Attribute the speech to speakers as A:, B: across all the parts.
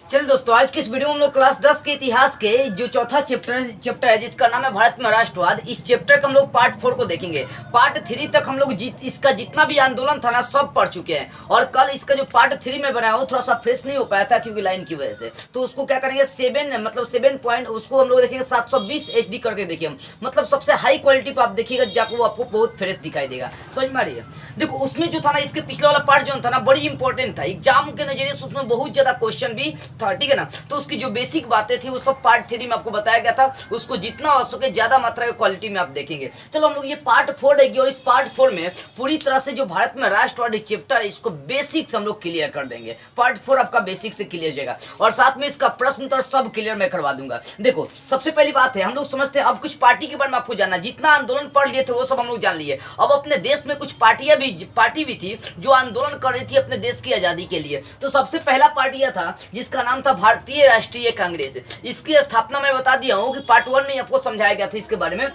A: चल दोस्तों, आज की इस वीडियो में हम लोग क्लास 10 के इतिहास के जो चौथा चैप्टर है जिसका नाम है भारत में राष्ट्रवाद, इस चैप्टर का हम लोग पार्ट 4 को देखेंगे। पार्ट 3 तक हम लोग इसका जितना भी आंदोलन था ना सब पढ़ चुके हैं, और कल इसका जो पार्ट 3 में बनाया वो थोड़ा सा फ्रेश नहीं हो पाया था क्योंकि लाइन की वजह से। तो उसको क्या करेंगे 7 पॉइंट उसको हम लोग देखेंगे 720 HD करके देखिए, मतलब सबसे हाई क्वालिटी पर आप देखिएगा जाकर वो आपको बहुत फ्रेश दिखाई देगा। समझ में आ रही है? देखो उसमें जो था ना, इसके पिछले वाला पार्ट जो था ना बड़ी इंपॉर्टेंट था, एग्जाम के नजरिए से उसमें बहुत ज्यादा क्वेश्चन भी था, ठीक है ना। तो उसकी जो बेसिक बातें थी वो सब पार्ट 3 में आपको बताया गया था, उसको जितना हो सके ज्यादा मात्रा की क्वालिटी में आप देखेंगे। चलो हम लोग ये पार्ट 4 रहेगी, और इस पार्ट 4 में पूरी तरह से जो भारत में राष्ट्रवाद चैप्टर है इसको बेसिक्स हम लोग क्लियर कर देंगे। पार्ट 4 आपका बेसिक से क्लियर जाएगा, और साथ में इसका प्रश्न उत्तर सब क्लियर मैं करवा दूंगा। देखो सबसे पहली बात है, हम लोग समझते हैं अब कुछ पार्टी के बारे में आपको जानना, जितना आंदोलन पढ़ लिए थे वो सब हम लोग जान लिए। अब अपने देश में कुछ पार्टी भी थी जो आंदोलन कर रही थी अपने देश की आजादी के लिए। तो सबसे पहला पार्टी यह था जिसका नाम था भारतीय राष्ट्रीय कांग्रेस। इसकी स्थापना मैं बता दिया हूं कि पार्ट 1 में आपको समझाया गया था इसके बारे में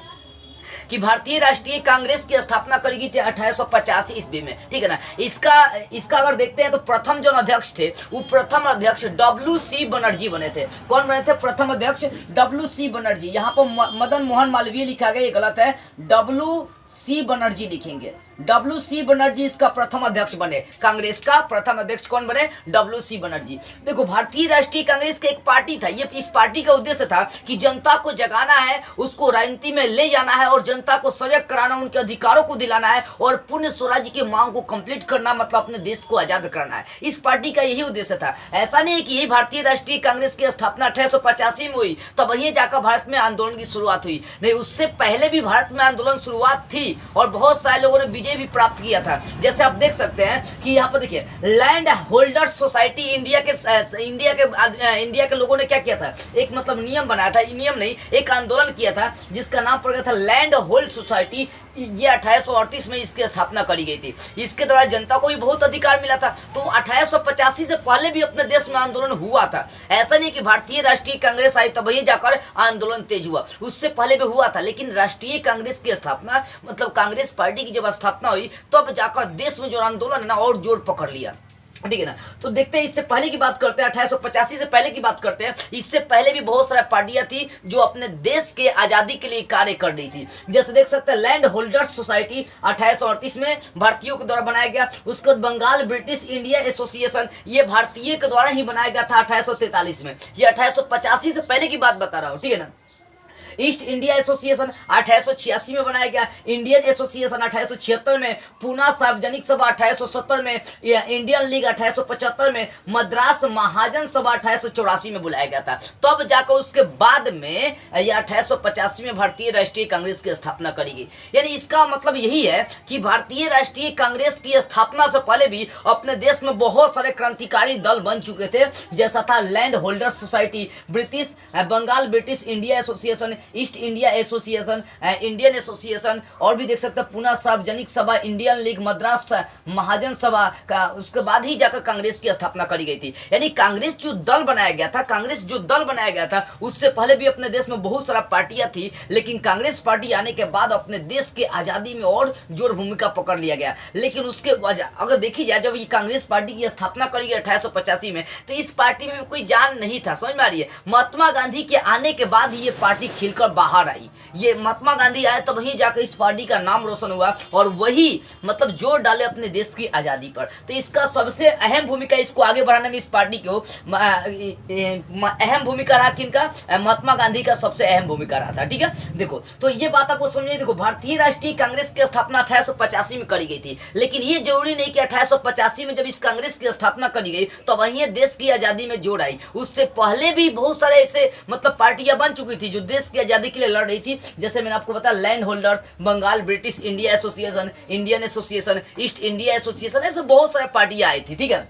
A: कि भारतीय राष्ट्रीय कांग्रेस की स्थापना करी गई थी 1885 ईस्वी में, ठीक है ना। इसका अगर देखते हैं तो प्रथम जो अध्यक्ष थे वो प्रथम अध्यक्ष WC बनर्जी बने थे। कौन बने थे? प्रथम अध्यक्ष WC बनर्जी। यहाँ पर मदन मोहन मालवीय लिखा गया, ये गलत है, WC बनर्जी लिखेंगे। WC बनर्जी इसका प्रथम अध्यक्ष बने। कांग्रेस का प्रथम अध्यक्ष कौन बने? WC बनर्जी। देखो भारतीय राष्ट्रीय कांग्रेस का एक पार्टी था, ये इस पार्टी का उद्देश्य था कि जनता को जगाना है, उसको राजनीति में ले जाना है, और जनता को सजग कराना, उनके अधिकारों को दिलाना है, और पूर्ण स्वराज्य की मांग को कंप्लीट करना, मतलब अपने देश को आजाद करना है। इस पार्टी का यही उद्देश्य था। ऐसा नहीं है कि यही भारतीय राष्ट्रीय कांग्रेस की स्थापना 1885 में हुई तब वहीं जाकर भारत में आंदोलन की शुरुआत हुई, नहीं, उससे पहले भी भारत में आंदोलन शुरुआत थी, और बहुत सारे लोगों ने विजय भी प्राप्त किया था। जैसे आप देख सकते हैं कि यहाँ पर देखिए लैंड होल्डर्स सोसाइटी इंडिया के लोगों ने क्या किया था, एक मतलब नियम बनाया था, नियम नहीं एक आंदोलन किया था जिसका नाम पड़ गया था लैंड होल्ड सोसाइटी। ये 1838 में इसकी स्थापना करी गई थी। इसके द्वारा जनता को भी बहुत अधिकार मिला था। तो 1885 से पहले भी अपने देश में आंदोलन हुआ था। ऐसा नहीं कि भारतीय राष्ट्रीय कांग्रेस आई तब वही जाकर आंदोलन तेज हुआ, उससे पहले भी हुआ था। लेकिन राष्ट्रीय कांग्रेस की स्थापना, मतलब कांग्रेस पार्टी की जब स्थापना हुई तब जाकर देश में जो आंदोलन है ना और जोर पकड़ लिया, ठीक है ना। तो देखते हैं इससे पहले की बात करते हैं, 1885 से पहले की बात करते हैं। इससे पहले भी बहुत सारी पार्टियां थी जो अपने देश के आजादी के लिए कार्य कर रही थी। जैसे देख सकते हैं लैंड होल्डर्स सोसाइटी 1838 में भारतीयों के द्वारा बनाया गया। उसके बाद बंगाल ब्रिटिश इंडिया एसोसिएशन, ये भारतीय के द्वारा ही बनाया गया था 1843 में। ये 1885 से पहले की बात बता रहा हूँ, ठीक है ना। ईस्ट इंडिया एसोसिएशन 1886 में बनाया गया। इंडियन एसोसिएशन 1876 में, पूना सार्वजनिक सभा 1870 में, इंडियन लीग 1875 में, मद्रास महाजन सभा 1884 में बुलाया गया था। तब जाकर उसके बाद में यह 1885 में भारतीय राष्ट्रीय कांग्रेस की स्थापना करी गई। यानी इसका मतलब यही है कि भारतीय राष्ट्रीय कांग्रेस की स्थापना से पहले भी अपने देश में बहुत सारे क्रांतिकारी दल बन चुके थे। जैसा था land holders society, British Bengal British India association, East India association, Indian association, और भी देख सकते हैं पूना सार्वजनिक सभा, इंडियन लीग, मद्रास महाजन सभा का। उसके बाद ही जाकर कांग्रेस की स्थापना करी गई थी। यानी कांग्रेस जो दल बनाया गया था, उससे पहले भी अपने देश में बहुत सारा पार्टियां थी, लेकिन कांग्रेस पार्टी आने के बाद अपने देश के आजादी में और जोर भूमिका पकड़ लिया गया। लेकिन उसके वजह अगर देखी जाए, जब ये कांग्रेस पार्टी की स्थापना करी गई 1885 में, तो इस पार्टी में कोई जान नहीं था। समझ में आ रही है? महात्मा गांधी के आने के बाद ही ये पार्टी खिलकर बाहर आई। ये महात्मा गांधी आए तब वहीं जाकर इस पार्टी का नाम रोशन हुआ, और वही मतलब जोर डाले अपने देश की आजादी पर। तो इसका सबसे अहम भूमिका, इसको आगे बढ़ाने में इस पार्टी को अहम भूमिका रहा किनका? महात्मा गांधी का सबसे अहम भूमिका रहा था, ठीक है। देखो तो ये बात आपको समझिए। देखो भारतीय राष्ट्रीय कांग्रेस की स्थापना 1885 में करी गई थी, लेकिन ये जरूरी नहीं कि 1885 में जब इस कांग्रेस की स्थापना करी गई तो वहीं देश की आजादी में जोर आई। उससे पहले भी बहुत सारे ऐसे मतलब पार्टियां बन चुकी थी जो देश की आजादी के लिए लड़ रही थी। जैसे मैंने आपको बताया land holders, Bengal British India association, Indian association, East India association, ऐसे बहुत सारे पार्टियां आई थी, ठीक है।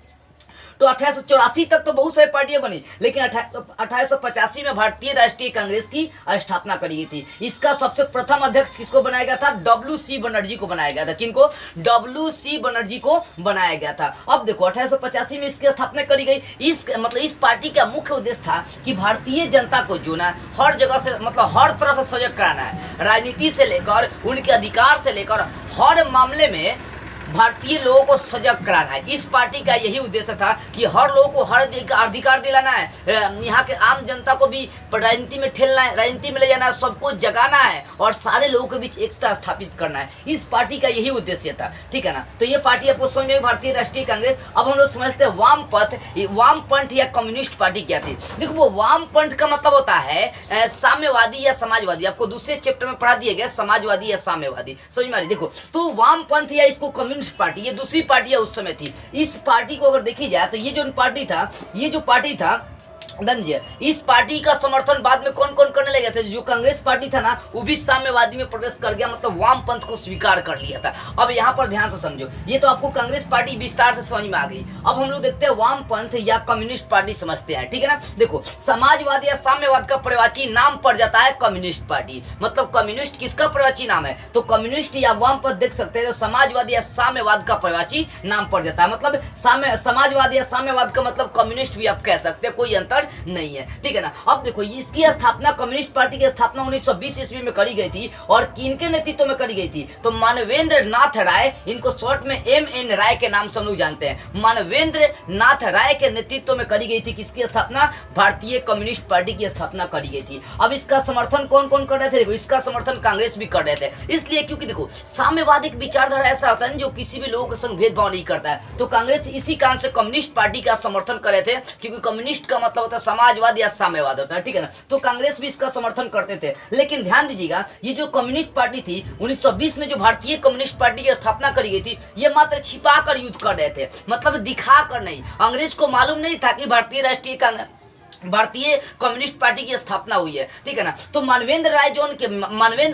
A: तो 1884 तक तो बहुत सारी पार्टियां बनी, लेकिन 1885 में भारतीय राष्ट्रीय कांग्रेस की स्थापना करी गई थी। इसका सबसे प्रथम अध्यक्ष किसको बनाया गया था? WC बनर्जी को बनाया गया था। किनको? WC बनर्जी को बनाया गया था। अब देखो 1885 में इसकी स्थापना करी गई। इस पार्टी का मुख्य उद्देश्य था कि भारतीय जनता को जो ना हर जगह से, मतलब हर तरह से सजग कराना है, राजनीति से लेकर उनके अधिकार से लेकर हर मामले में भारतीय लोगों को सजग कराना है। इस पार्टी का यही उद्देश्य था कि हर लोगों को हर अधिकार दिलाना है, यहाँ के आम जनता को भी राजनीति में ठेलना है, राजनीति में ले जाना है, सबको जगाना है और सारे लोगों के बीच एकता स्थापित करना है। इस पार्टी का यही उद्देश्य था, ठीक है ना। तो ये पार्टी आपको समझ में, भारतीय राष्ट्रीय कांग्रेस। अब हम लोग समझते हैं वामपंथ या कम्युनिस्ट पार्टी क्या थी। देखो वो वामपंथ का मतलब होता है साम्यवादी या समाजवादी। आपको दूसरे चैप्टर में पढ़ा दिया गया समाजवादी या साम्यवादी, समझ में आ रही। देखो तो वामपंथ या इसको कम्युनिस्ट पार्टी, ये दूसरी पार्टी उस समय थी। इस पार्टी को अगर देखी जाए तो ये जो पार्टी था धनजय, इस पार्टी का समर्थन बाद में कौन कौन करने लगे थे। जो कांग्रेस पार्टी था ना वो भी साम्यवादी में प्रवेश कर गया, मतलब वामपंथ को स्वीकार कर लिया था। अब यहाँ पर ध्यान से समझो, ये तो आपको कांग्रेस पार्टी विस्तार से समझ में आ गई। अब हम लोग देखते हैं वामपंथ या कम्युनिस्ट पार्टी समझते हैं, ठीक है ना। देखो समाजवाद या साम्यवाद का पर्यायवाची नाम पड़ जाता है कम्युनिस्ट पार्टी। मतलब कम्युनिस्ट किसका पर्यायवाची नाम है, तो कम्युनिस्ट या वामपंथ देख सकते हैं तो समाजवाद या साम्यवाद का पर्यायवाची नाम पड़ जाता है। मतलब समाजवाद या साम्यवाद का मतलब कम्युनिस्ट भी आप कह सकते हैं, कोई अंतर नहीं है, ठीक है ना। अब देखो इसकी स्थापना, कम्युनिस्ट पार्टी की स्थापना 1920 ईस्वी में करी गई थी और किनके नेतृत्व में करी गई थी, तो मानवेंद्र नाथ राय, इनको शॉर्ट में MN राय के नाम से हम लोग जानते हैं। मानवेंद्र नाथ राय के नेतृत्व में करी गई थी किसकी स्थापना, भारतीय कम्युनिस्ट पार्टी की स्थापना करी गई थी। अब इसका समर्थन कौन कौन कर रहे थे, देखो इसका समर्थन कांग्रेस भी कर रहे थे। इसलिए क्योंकि देखो साम्यवादिक विचारधारा ऐसा होता है जो किसी भी लोगों के संग भेदभाव नहीं करता है, तो कांग्रेस इसी कारण से कम्युनिस्ट पार्टी का समर्थन कर रहे थे, क्योंकि कम्युनिस्ट का मतलब होता है समाजवाद या साम्यवाद होता है, ठीक है ना। तो कांग्रेस भी इसका समर्थन करते थे। लेकिन ध्यान दीजिएगा, ये जो कम्युनिस्ट पार्टी थी 1920 में जो भारतीय कम्युनिस्ट पार्टी की स्थापना करी गई थी, ये मात्र छिपा कर युद्ध कर रहे थे, मतलब दिखा कर नहीं। अंग्रेज को मालूम नहीं था कि भारतीय कम्युनिस्ट पार्टी की स्थापना हुई है, ठीक है ना। तो मानवेंद्र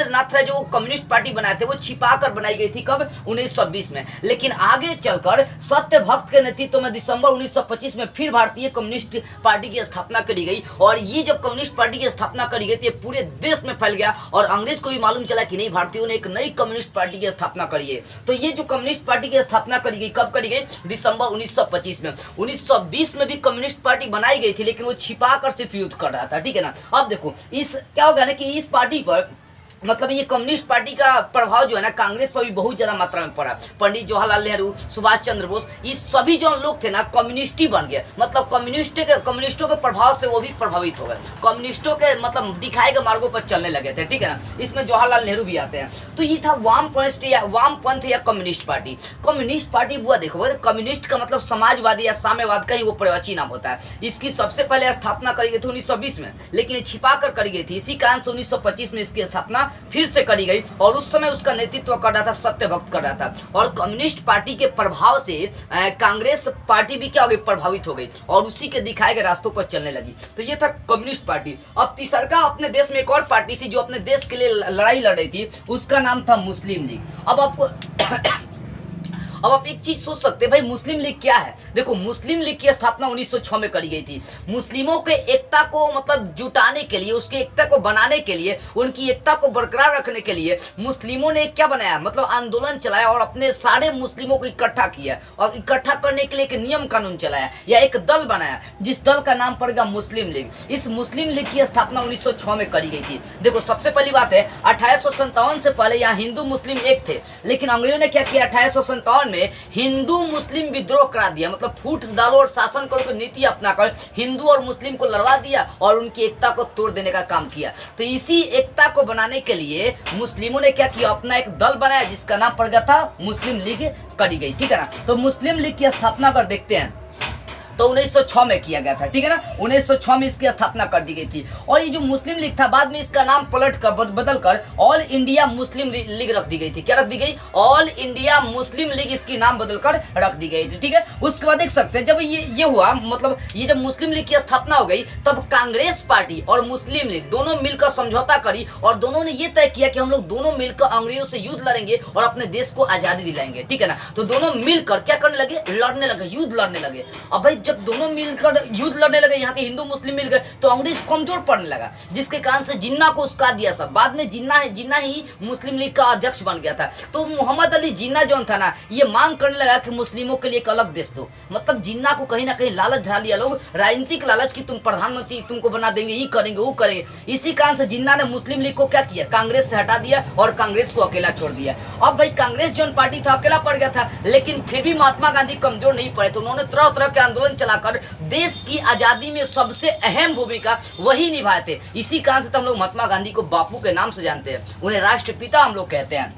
A: नाथ राय जो कम्युनिस्ट पार्टी बनाए थे वो छिपा कर बनाई गई थी, कब, 1920 में। लेकिन आगे चलकर सत्य भक्त के नेतृत्व में दिसंबर 1925 में फिर भारतीय कम्युनिस्ट पार्टी की स्थापना करी गई। और ये जब कम्युनिस्ट पार्टी की स्थापना करी गई थी पूरे देश में फैल गया और अंग्रेज को भी मालूम चला कि नहीं, भारतीयों ने एक नई कम्युनिस्ट पार्टी की स्थापना करी है। तो ये जो कम्युनिस्ट पार्टी की स्थापना करी गई, कब करी गई, दिसंबर 1925 में। 1920 में भी कम्युनिस्ट पार्टी बनाई गई थी, लेकिन वो पाकर सिर्फ युद्ध कर रहा था, ठीक है ना। अब देखो इस क्या होगा ना कि इस पार्टी पर मतलब ये कम्युनिस्ट पार्टी का प्रभाव जो है ना कांग्रेस पर भी बहुत ज्यादा मात्रा में पड़ा। पंडित जवाहरलाल नेहरू, सुभाष चंद्र बोस, ये सभी जो लोग थे ना कम्युनिस्ट ही बन गए। मतलब कम्युनिस्टों के प्रभाव से वो भी प्रभावित हो गए, कम्युनिस्टों के मतलब दिखाए गए मार्गों पर चलने लगे थे, ठीक है ना। इसमें जवाहरलाल नेहरू भी आते हैं। तो ये था वामपंथ या कम्युनिस्ट पार्टी। कम्युनिस्ट पार्टी बुआ देखो, कम्युनिस्ट का मतलब समाजवादी या साम्यवाद का ही वो पर्यायवाची नाम होता है। इसकी सबसे पहले स्थापना करी गई थी 1920 में, लेकिन ये छिपा कर करी गई थी। इसी कारण से 1925 में इसकी स्थापना फिर से करी गई और उस समय उसका नेतृत्व कर रहा था सत्य भक्त कर रहा था। और कम्युनिस्ट पार्टी के प्रभाव से कांग्रेस पार्टी भी क्या हो गई, प्रभावित हो गई और उसी के दिखाए गए रास्तों पर चलने लगी। तो ये था कम्युनिस्ट पार्टी। अब तीसरा अपने देश में एक और पार्टी थी जो अपने देश के लिए लड़ाई लड़ रही थी, उसका नाम था मुस्लिम लीग। अब आप एक चीज सोच सकते हैं, भाई मुस्लिम लीग क्या है। देखो मुस्लिम लीग की स्थापना 1906 में करी गई थी। मुस्लिमों के एकता को मतलब जुटाने के लिए, उसकी एकता को बनाने के लिए, उनकी एकता को बरकरार रखने के लिए मुस्लिमों ने क्या बनाया, मतलब आंदोलन चलाया और अपने सारे मुस्लिमों को इकट्ठा किया और इकट्ठा करने के लिए एक नियम कानून चलाया या एक दल बनाया, जिस दल का नाम पड़ेगा मुस्लिम लीग। इस मुस्लिम लीग की स्थापना 1906 में करी गई थी। देखो सबसे पहली बात है 1857 से पहले यहाँ हिंदू मुस्लिम एक थे, लेकिन अंग्रेजों ने क्या किया, 1857 में हिंदू मुस्लिम विद्रोह करा दिया। मतलब फूट डालो और शासन करो की नीति अपनाकर हिंदू और मुस्लिम को लड़वा दिया और उनकी एकता को तोड़ देने का काम किया। तो इसी एकता को बनाने के लिए मुस्लिमों ने क्या किया, अपना एक दल बनाया जिसका नाम पड़ गया था मुस्लिम लीग करी गई, ठीक है ना। तो मुस्लिम लीग की स्थापना अगर देखते हैं तो 1906 में किया गया था, ठीक है ना। 1906 में इसकी स्थापना कर दी गई थी। और ये जो मुस्लिम लीग था बाद में इसका नाम पलट कर बदल कर ऑल इंडिया मुस्लिम लीग रख दी गई थी। क्या रख दी गई, ऑल इंडिया मुस्लिम लीग इसकी नाम बदल कर रख दी गई थी, ठीक है। उसके बाद देख सकते हैं जब ये हुआ, मतलब ये जब मुस्लिम लीग की स्थापना हो गई तब कांग्रेस पार्टी और मुस्लिम लीग दोनों मिलकर समझौता करी और दोनों ने ये तय किया कि हम लोग दोनों मिलकर अंग्रेजों से युद्ध लड़ेंगे और अपने देश को आजादी दिलाएंगे, ठीक है ना। तो दोनों मिलकर क्या करने लगे, लड़ने लगे, युद्ध लड़ने लगे। अब भाई जब दोनों मिलकर युद्ध लड़ने लगे, यहाँ के हिंदू मुस्लिम मिल गए, तो अंग्रेज कमजोर पड़ने लगा, जिसके कारण से जिन्ना को उसका दिया सब। बाद में जिन्ना ही मुस्लिम लीग का अध्यक्ष बन गया था। तो मोहम्मद अली जिन्ना जो था ना, ये मांग करने लगा कि मुस्लिमों के लिए एक अलग देश दो। मतलब जिन्ना को कहीं ना कहीं लालच धरा लिया लोग, राजनीतिक लालच की तुम प्रधानमंत्री तुमको बना देंगे, ये करेंगे वो करेंगे। इसी कारण से जिन्ना ने मुस्लिम लीग को क्या किया, कांग्रेस से हटा दिया और कांग्रेस को अकेला छोड़ दिया। अब भाई कांग्रेस जो पार्टी था अकेला पड़ गया था, लेकिन फिर भी महात्मा गांधी कमजोर नहीं पड़े। तो उन्होंने तरह तरह के आंदोलन चलाकर देश की आजादी में सबसे अहम भूमिका वही निभाए थे। इसी कारण से तो हम लोग महात्मा गांधी को बापू के नाम से जानते हैं, उन्हें राष्ट्रपिता हम लोग कहते हैं,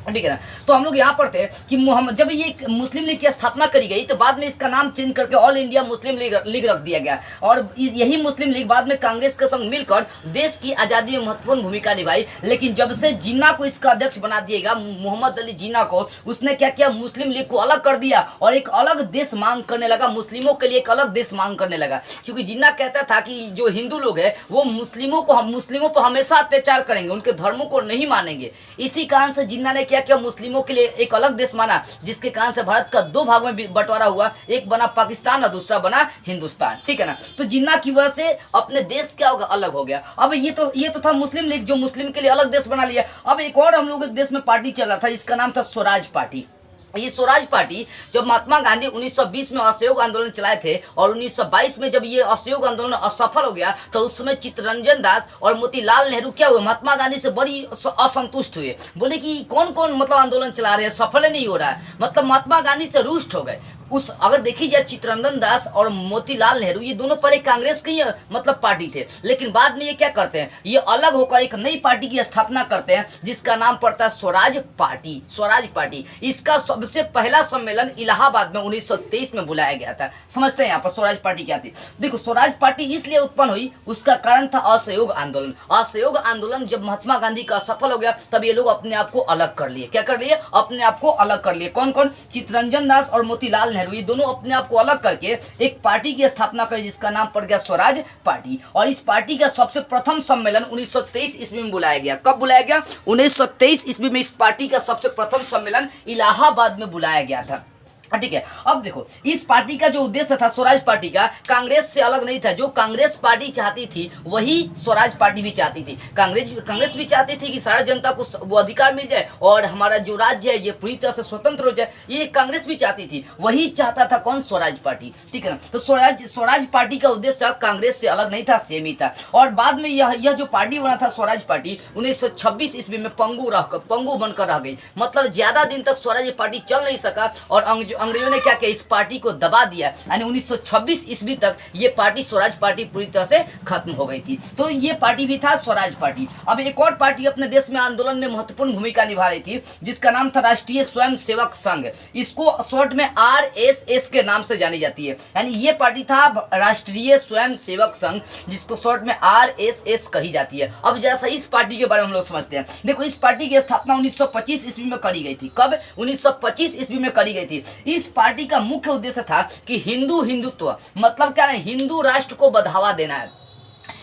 A: ठीक है ना। तो हम लोग यहाँ पढ़ते हैं कि मोहम्मद, जब ये मुस्लिम लीग की स्थापना करी गई तो बाद में इसका नाम चेंज करके ऑल इंडिया मुस्लिम लीग रख दिया गया। और यही मुस्लिम लीग बाद में कांग्रेस के संग मिलकर देश की आज़ादी में महत्वपूर्ण भूमिका निभाई। लेकिन जब से जिन्ना को इसका अध्यक्ष बना दिएगा, मोहम्मद अली जिन्ना को, उसने क्या किया, मुस्लिम लीग को अलग कर दिया और एक अलग देश मांग करने लगा, मुस्लिमों के लिए एक अलग देश मांग करने लगा। क्योंकि जिन्ना कहता था कि जो हिंदू लोग हैं वो मुस्लिमों पर हमेशा अत्याचार करेंगे, उनके धर्मों को नहीं मानेंगे। इसी कारण से जिन्ना ने क्या किया, मुस्लिमों के लिए एक अलग देश माना, जिसके कारण से भारत का दो भाग में बंटवारा हुआ, एक बना पाकिस्तान और दूसरा बना हिंदुस्तान, ठीक है ना। तो जिन्ना की वजह से अपने देश क्या होगा, अलग हो गया। अब ये तो था मुस्लिम लीग जो मुस्लिम के लिए अलग देश बना लिया। अब एक और हम लोग एक देश में पार्टी चल रहा था, इसका नाम था स्वराज पार्टी। ये स्वराज पार्टी जब महात्मा गांधी 1920 में असहयोग आंदोलन चलाए थे और 1922 में जब ये असहयोग आंदोलन असफल हो गया, तो उस समय चित्तरंजन दास और मोतीलाल नेहरू क्या हुए, महात्मा गांधी से बड़ी असंतुष्ट हुए। बोले कि कौन कौन मतलब आंदोलन चला रहे हैं, सफल नहीं हो रहा है, मतलब महात्मा गांधी से रुष्ट हो गए। अगर देखी जाए चित्तरंजन दास और मोतीलाल नेहरू ये दोनों पहले कांग्रेस के ही मतलब पार्टी थे, लेकिन बाद में ये क्या करते हैं, ये अलग होकर एक नई पार्टी की स्थापना करते हैं, जिसका नाम पड़ता है स्वराज पार्टी। स्वराज पार्टी, इसका सबसे पहला सम्मेलन इलाहाबाद में 1923 में बुलाया गया था। समझते हैं यहाँ पर स्वराज पार्टी क्या थी। देखो स्वराज पार्टी इसलिए उत्पन्न हुई, उसका कारण था असहयोग आंदोलन। असहयोग आंदोलन जब महात्मा गांधी का असफल हो गया, तब ये लोग अपने आप को अलग कर लिए। क्या कर लिए, अपने आप को अलग कर लिए। कौन कौन, चित्तरंजन दास और मोतीलाल नेहरू, ये दोनों अपने आप को अलग करके एक पार्टी की स्थापना करी, जिसका नाम पड़ गया स्वराज पार्टी। और इस पार्टी का सबसे प्रथम सम्मेलन 1923 ईस्वी में बुलाया गया। कब बुलाया गया, 1923 ईस्वी में इस पार्टी का सबसे प्रथम सम्मेलन इलाहाबाद में बुलाया गया था, ठीक है। अब देखो इस पार्टी का जो उद्देश्य था स्वराज पार्टी का, कांग्रेस से अलग नहीं था। जो कांग्रेस पार्टी चाहती थी वही स्वराज पार्टी भी चाहती थी। कांग्रेस भी चाहती थी कि सारा जनता को वो अधिकार मिल जाए और हमारा जो राज्य है ये पूरी तरह से स्वतंत्र हो जाए, ये कांग्रेस भी चाहती थी। वही चाहता था कौन, स्वराज पार्टी, ठीक है ना। तो स्वराज पार्टी का उद्देश्य कांग्रेस से अलग नहीं था, सेम ही था। और बाद में यह जो पार्टी बना था स्वराज पार्टी 1926 ईस्वी में पंगु बनकर रह गई। मतलब ज्यादा दिन तक स्वराज पार्टी चल नहीं सका और अंग्रेजों ने क्या किया, इस पार्टी को दबा दिया। यानी 1926 ईस्वी तक ये पार्टी स्वराज पार्टी पूरी तरह से खत्म हो गई थी। तो ये पार्टी भी था स्वराज पार्टी। अब एक और पार्टी अपने देश में आंदोलन में महत्वपूर्ण भूमिका निभा रही थी, जिसका नाम था राष्ट्रीय स्वयं सेवक संघ। इसको शॉर्ट में RSS के नाम से जानी जाती है। यानी ये पार्टी था राष्ट्रीय स्वयं सेवक संघ, जिसको शॉर्ट में RSS कही जाती है। अब जैसा इस पार्टी के बारे में हम लोग समझते हैं। देखो इस पार्टी की स्थापना 1925 ईस्वी में करी गई थी। कब, 1925 ईस्वी में करी गई थी। इस पार्टी का मुख्य उद्देश्य था कि हिंदुत्व, मतलब क्या है, हिंदू राष्ट्र को बढ़ावा देना है।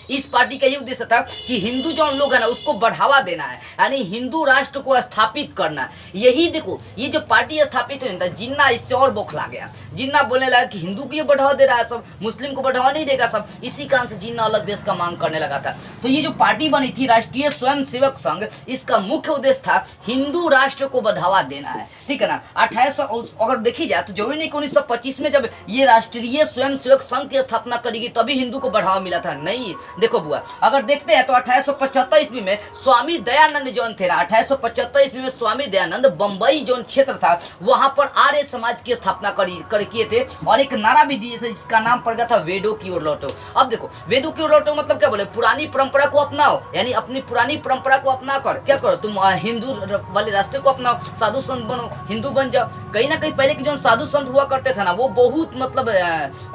A: इस पार्टी का ये उद्देश्य था कि हिंदू जो लोग है ना उसको बढ़ावा देना है, यानी हिंदू राष्ट्र को स्थापित करना है। यही देखो ये जो पार्टी स्थापित हुई था, जिन्ना इससे और बौखला गया। जिन्ना बोलने लगा कि हिंदू को ये बढ़ावा दे रहा है सब, मुस्लिम को बढ़ावा नहीं देगा सब। इसी कारण से जिन्ना अलग देश का मांग करने लगा था। तो ये जो पार्टी बनी थी राष्ट्रीय स्वयं सेवक संघ, इसका मुख्य उद्देश्य था हिंदू राष्ट्र को बढ़ावा देना है, ठीक है ना। 1800 अगर देखी जाए तो जरूरी नहीं कि 1925 में जब ये राष्ट्रीय स्वयं सेवक संघ की स्थापना करेगी तभी हिंदू को बढ़ावा मिला था, नहीं। देखो बुआ, अगर देखते हैं तो 1875 ईस्वी में स्वामी दयानंद जौन थे ना, 1875 ईस्वी में स्वामी दयानंद बंबई जौन क्षेत्र था वहां पर आर्य समाज की स्थापना किए थे और एक नारा भी दिए थे, जिसका नाम पड़ गया था वेदों की ओर लौटो। अब देखो वेदों की ओर लौटो मतलब क्या बोले, पुरानी परंपरा को अपनाओ, यानी अपनी पुरानी परंपरा को अपना कर क्या करो, तुम हिंदू वाले रास्ते को अपनाओ, साधु संत बनो, हिंदू बन जाओ। कहीं ना कहीं पहले के जो साधु संत हुआ करते थे ना, वो बहुत मतलब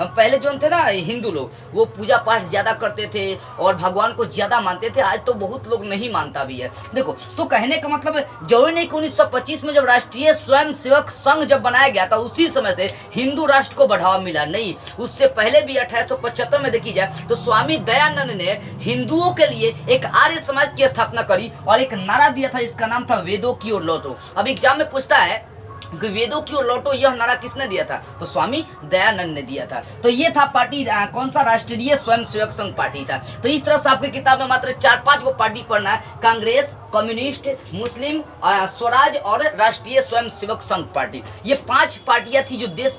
A: पहले जो थे ना हिंदू लोग, वो पूजा पाठ ज्यादा करते थे और भगवान को ज्यादा मानते थे। आज तो बहुत लोग नहीं मानता भी है। देखो तो कहने का मतलब जरूरी नहीं कि 1925 में जब राष्ट्रीय स्वयं सेवक संघ जब बनाया गया था उसी समय से हिंदू राष्ट्र को बढ़ावा मिला, नहीं। उससे पहले भी 1875 में देखी जाए तो स्वामी दयानंद ने हिंदुओं के लिए एक आर्य समाज की स्थापना करी और एक नारा दिया था, इसका नाम था वेदों की ओर लौटो। अब एग्जाम में पूछता है कि वेदों की ओर लौटो यह नारा किसने दिया था? तो स्वामी दयानंद ने दिया था। तो ये था पार्टी कौन सा? राष्ट्रीय स्वयंसेवक संघ पार्टी था। तो इस तरह से आपकी किताब में मात्र 4-5 गो पार्टी पढ़ना है, कांग्रेस, कम्युनिस्ट, मुस्लिम, स्वराज और राष्ट्रीय स्वयंसेवक संघ पार्टी। ये 5 पार्टियां थी जो देश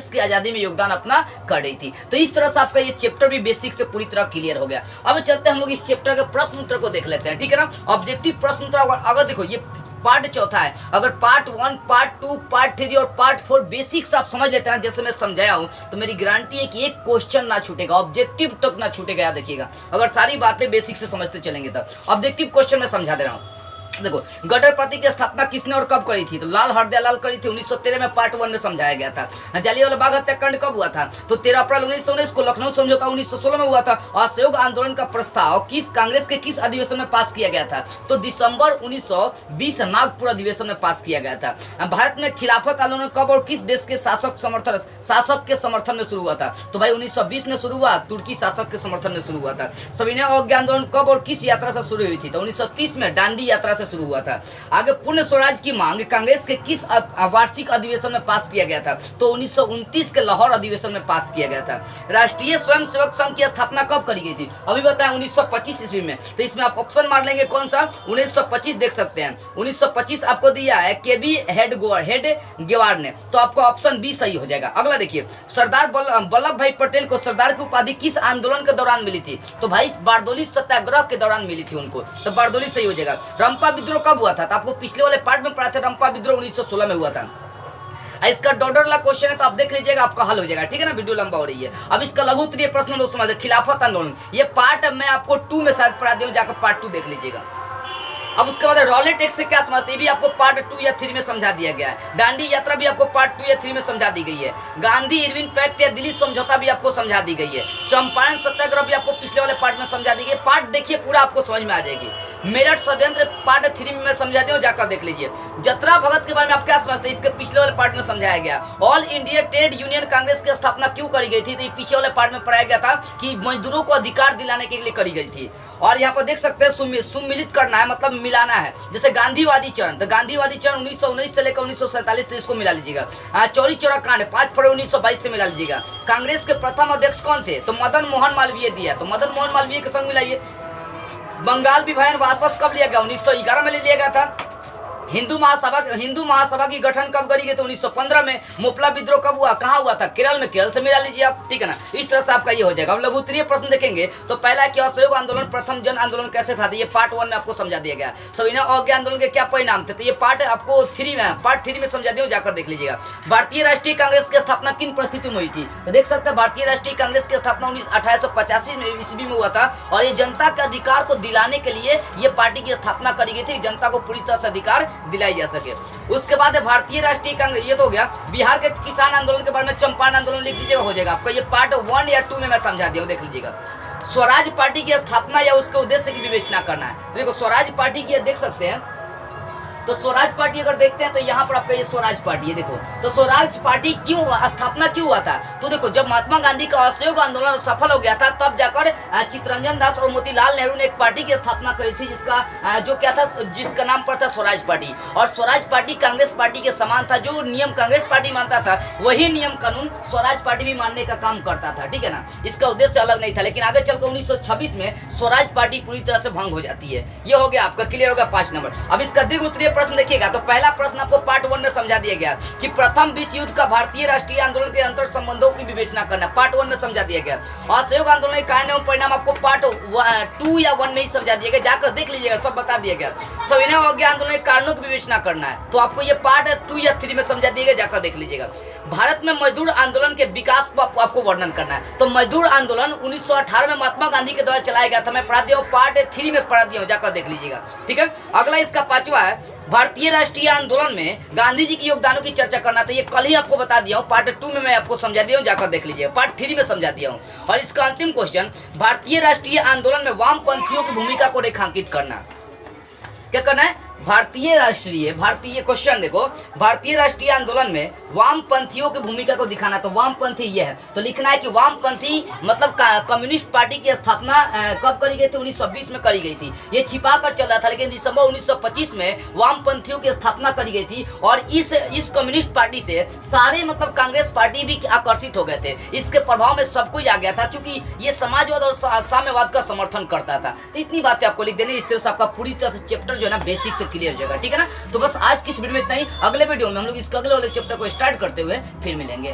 A: के आजादी में योगदान अपना कर रही थी। तो इस तरह से आपका ये चैप्टर भी बेसिक से पूरी तरह क्लियर हो गया। अब चलते हैं हम लोग इस चैप्टर के प्रश्न उत्तर को देख लेते हैं, ठीक है ना। ऑब्जेक्टिव प्रश्न उत्तर अगर देखो ये पार्ट चौथा है, अगर पार्ट 1, पार्ट 2, पार्ट 3 और पार्ट 4 बेसिक्स आप समझ लेते हैं जैसे मैं समझाया हूं, तो मेरी गारंटी है कि एक क्वेश्चन ना छूटेगा, ऑब्जेक्टिव तक ना छूटेगा। याद रखिएगा, अगर सारी बातें बेसिक से समझते चलेंगे तब। ऑब्जेक्टिव क्वेश्चन में समझा दे रहा हूं। देखो, गटर पार्टी की स्थापना किसने और कब करी थी? तो लाल हरदयाल करी थी। 1913 में पार्ट 1 में समझाया गया था। जलियांवाला बाग हत्याकांड कब हुआ था? तो 13 अप्रैल 1919 को। लखनऊ समझौता 1916 में हुआ था। असहयोग आंदोलन का प्रस्ताव कांग्रेस के किस अधिवेशन में पास किया गया था? तो दिसंबर 1920 नागपुर अधिवेशन में पास किया गया था। भारत में खिलाफत आंदोलन कब और किस देश के शासक के समर्थन में शुरू हुआ था? तो भाई 1920 में शुरू हुआ, तुर्की शासक के समर्थन में शुरू हुआ था। सविनय अवज्ञा आंदोलन कब और किस यात्रा से शुरू हुई थी? तो 1930 में दांडी यात्रा शुरू हुआ था। आगे पूर्ण स्वराज की मांग कांग्रेस के किस वार्षिक अधिवेशन में पास किया गया था? तो 1929 के लाहौर अधिवेशन में पास किया गया था। राष्ट्रीय स्वयंसेवक संघ की स्थापना कब करी गई थी? अभी बताया 1925 ईस्वी में। तो इसमें आप ऑप्शन मार लेंगे कौन सा? 1925 देख सकते हैं। 1925 आपको दिया है केबी हेडगेवार ने, तो आपका ऑप्शन बी सही हो जाएगा। अगला देखिए, सरदार वल्लभ भाई पटेल को सरदार की उपाधि किस आंदोलन के दौरान मिली थी? तो भाई बारदोली सत्याग्रह के दौरान मिली थी उनको, तो बारदोली सही हो जाएगा। रंपा विद्रोह कब हुआ था? तो आपको पिछले वाले पार्ट में पढ़ा था, रंपा विद्रोह 1916 में हुआ था। इसका डॉडर वाला क्वेश्चन है तो आप देख लीजिएगा, आपका हल हो जाएगा, ठीक है ना। वीडियो लंबा हो रही है। अब इसका लघु उत्तरीय प्रश्न लोग समझ, खिलाफत आंदोलन, ये पार्ट मैं आपको 2 में शायद पढ़ा दूं, जाकर पार्ट 2 देख लीजिएगा। अब उसके बाद रॉलेट एक्ट से क्या समझते हैं, भी आपको पार्ट 2 या 3 में समझा दिया गया है। दांडी यात्रा भी आपको पार्ट 2 या 3 में समझा दी गई है। गांधी इरविन पैक्ट या दिल्ली समझौता भी आपको समझा दी गई है। चंपारण सत्याग्रह भी आपको पिछले वाले पार्ट में समझा दी गई। पार्ट देखिए पूरा आपको समझ में आ जाएगी। मेरठ षड्यंत्र पार्ट 3 में मैं समझा दूं, जाकर देख लीजिए। जतरा भगत के बारे में आप क्या समझते हैं, इसके पिछले वाले पार्ट में समझाया गया। All India trade union Congress की स्थापना क्यों करी गई थी? तो पीछे वाले पार्ट में पढ़ाया गया था कि मजदूरों को अधिकार दिलाने के लिए करी गई थी। और यहाँ पर देख सकते हैं सुमिलित करना है, मतलब मिलाना है। जैसे गांधीवादी चरण, तो गांधीवादी चरण 1919 से लेकर 1947 तक, इसको मिला लीजिएगा। चौरी चौरा कांड 5 फरवरी 1922 से मिला लीजिएगा। कांग्रेस के प्रथम अध्यक्ष कौन थे? तो मदन मोहन मालवीय दिया, तो मदन मोहन मालवीय के संग मिलाइए। बंगाल विभाजन वापस कब लिया गया? 1911 में ले लिया गया था। हिंदू महासभा की गठन कब करी गई? तो 1915 में। मोपला विद्रोह कब हुआ, कहाँ हुआ था? केरल में। केरल से मिला लीजिए आप, ठीक है ना। इस तरह से आपका ये हो जाएगा। अब लघु उत्तरीय प्रश्न देखेंगे तो पहला कि असहयोग आंदोलन प्रथम जन आंदोलन कैसे था? ये पार्ट 1 में आपको समझा दिया गया। सविनय अवज्ञा आंदोलन के क्या परिणाम थे? तो ये पार्ट आपको पार्ट 3 में समझा दिया, जाकर देख लीजिएगा। भारतीय राष्ट्रीय कांग्रेस की स्थापना किन परिस्थितियों में हुई थी? तो देख सकते हैं भारतीय राष्ट्रीय कांग्रेस की स्थापना 1885 ईस्वी में हुआ था। और ये जनता के अधिकार को दिलाने के लिए ये पार्टी की स्थापना करी गई थी, जनता को पूरी तरह से अधिकार दिलाई जा सके। उसके बाद भारतीय राष्ट्रीय कांग्रेस, ये तो हो गया। बिहार के किसान आंदोलन के बारे में चंपारण आंदोलन लिख दीजिएगा, हो जाएगा आपका। ये पार्ट 1 या 2 में मैं समझा दिया हूं, देख लीजिएगा। स्वराज पार्टी की स्थापना या उसके उद्देश्य की विवेचना करना है। देखो स्वराज पार्टी की देख सकते हैं, तो स्वराज पार्टी अगर देखते हैं तो यहाँ पर आपका ये स्वराज पार्टी है। देखो तो स्वराज पार्टी क्यों स्थापना क्यों हुआ था? तो देखो जब महात्मा गांधी का असहयोग आंदोलन सफल हो गया था, तब जाकर चित्तरंजन दास और मोतीलाल नेहरू ने एक पार्टी की स्थापना करी थी, जिसका नाम पर था स्वराज पार्टी। और स्वराज पार्टी कांग्रेस पार्टी के समान था। जो नियम कांग्रेस पार्टी मानता था वही नियम कानून स्वराज पार्टी भी मानने का काम करता था, ठीक है ना। इसका उद्देश्य अलग नहीं था। लेकिन आगे चलकर 1926 में स्वराज पार्टी पूरी तरह से भंग हो जाती है। ये हो गया आपका, क्लियर होगा 5 नंबर। अब इसका दीर्घ उत्तरीय प्रश्न देखिएगा तो पहला प्रश्न आपको पार्ट 1 में समझा दिया गया कि प्रथम विश्व युद्ध का भारतीय राष्ट्रीय आंदोलन के अंतर संबंधों की विवेचना करना, पार्ट 1 में समझा दिया गया। असहयोग आंदोलन के कारण एवं परिणाम आपको पार्ट 2 या 1 में ही समझा दिया गया, जाकर देख लीजिएगा, सब बता दिया गया। सविनय अवज्ञा आंदोलन के कारणों की विवेचना करना है, तो आपको ये पार्ट 2 या 3 में समझा दिया गया, जाकर देख लीजिएगा। भारत में मजदूर आंदोलन के विकास को आपको वर्णन करना है। तो मजदूर आंदोलन 1918 में महात्मा गांधी के द्वारा चलाया गया था, मैं पढ़ा दिया हूँ, पार्ट 3 में पढ़ा दिया हूँ, जाकर देख लीजिएगा, ठीक है। अगला इसका 5वां है भारतीय राष्ट्रीय आंदोलन में गांधी जी के योगदानों की चर्चा करना। तो ये कल ही आपको बता दिया हूँ, पार्ट 2 में मैं आपको समझा दिया हूँ, जाकर देख लीजिएगा। पार्ट 3 में समझा दिया हूँ। और इसका अंतिम क्वेश्चन, भारतीय राष्ट्रीय आंदोलन में वामपंथियों की भूमिका को रेखांकित करना। क्या करना है? भारतीय क्वेश्चन देखो, भारतीय राष्ट्रीय आंदोलन में वामपंथियों की भूमिका को दिखाना। तो वामपंथी ये है, तो लिखना है कि वामपंथी मतलब कम्युनिस्ट पार्टी की स्थापना कब करी गई थी? 1920 में करी गई थी। ये छिपा कर चल रहा था, लेकिन दिसंबर 1925 में वामपंथियों की स्थापना करी गई थी। और इस कम्युनिस्ट पार्टी से सारे मतलब कांग्रेस पार्टी भी आकर्षित हो गए थे। इसके प्रभाव में सब कुछ आ गया था, क्योंकि ये समाजवाद और साम्यवाद का समर्थन करता था। तो इतनी बातें आपको लिख देनी, इस तरह से आपका पूरी तरह से चैप्टर जो है ना बेसिक से क्लियर हो जाएगा, ठीक है ना। तो बस आज की इस वीडियो में इतना ही। अगले वीडियो में हम लोग इसका अगले वाले चैप्टर को स्टार्ट करते हुए फिर मिलेंगे।